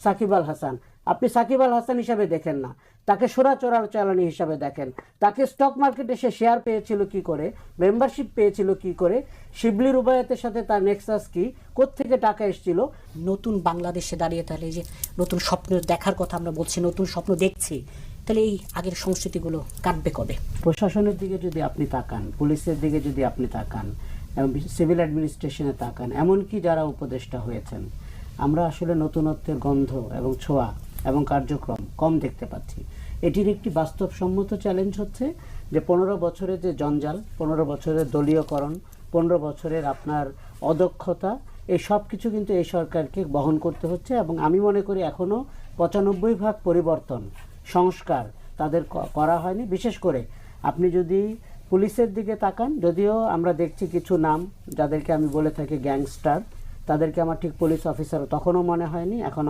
সাকিব আল হাসান। আপনি সাকিব আল হাসান হিসাবে দেখেন না, তাকে চোরাচালানি হিসাবে দেখেন। তাকে স্টক মার্কেটে সে শেয়ার পেয়েছিল কি করে, মেম্বারশিপ পেয়েছিল কি করে, শিবলি রুবায়াতের সাথে তার নেক্সাস কি, কোত্থেকে টাকা এসেছিল। নতুন বাংলাদেশে দাঁড়িয়ে তাহলে যে নতুন স্বপ্ন দেখার কথা আমরা বলছি, নতুন স্বপ্ন দেখছি, তাহলে এই আগের সংস্কৃতিগুলো কাটবে কবে? প্রশাসনের দিকে যদি আপনি তাকান, পুলিশের দিকে যদি আপনি তাকান, সিভিল অ্যাডমিনিস্ট্রেশনে তাকান, এমনকি যারা উপদেষ্টা হয়েছেন, আমরা আসলে নতুনত্বের গন্ধ এবং ছোঁয়া এবং কার্যক্রম কম দেখতে পাচ্ছি। এটির একটি বাস্তবসম্মত চ্যালেঞ্জ হচ্ছে যে 15 বছরের যে জঞ্জাল, 15 বছরের দলীয়করণ, 15 বছরের আপনার অদক্ষতা, এই সব কিছু কিন্তু এই সরকারকে বহন করতে হচ্ছে। এবং আমি মনে করি এখনও 95% পরিবর্তন, সংস্কার তাদের করা হয়নি। বিশেষ করে আপনি যদি পুলিশের দিকে তাকান, যদিও আমরা দেখছি কিছু নাম যাদেরকে আমি বলে থাকি গ্যাংস্টার, তাদেরকে আমার ঠিক পুলিশ অফিসার তখনও মনে হয়নি, এখনও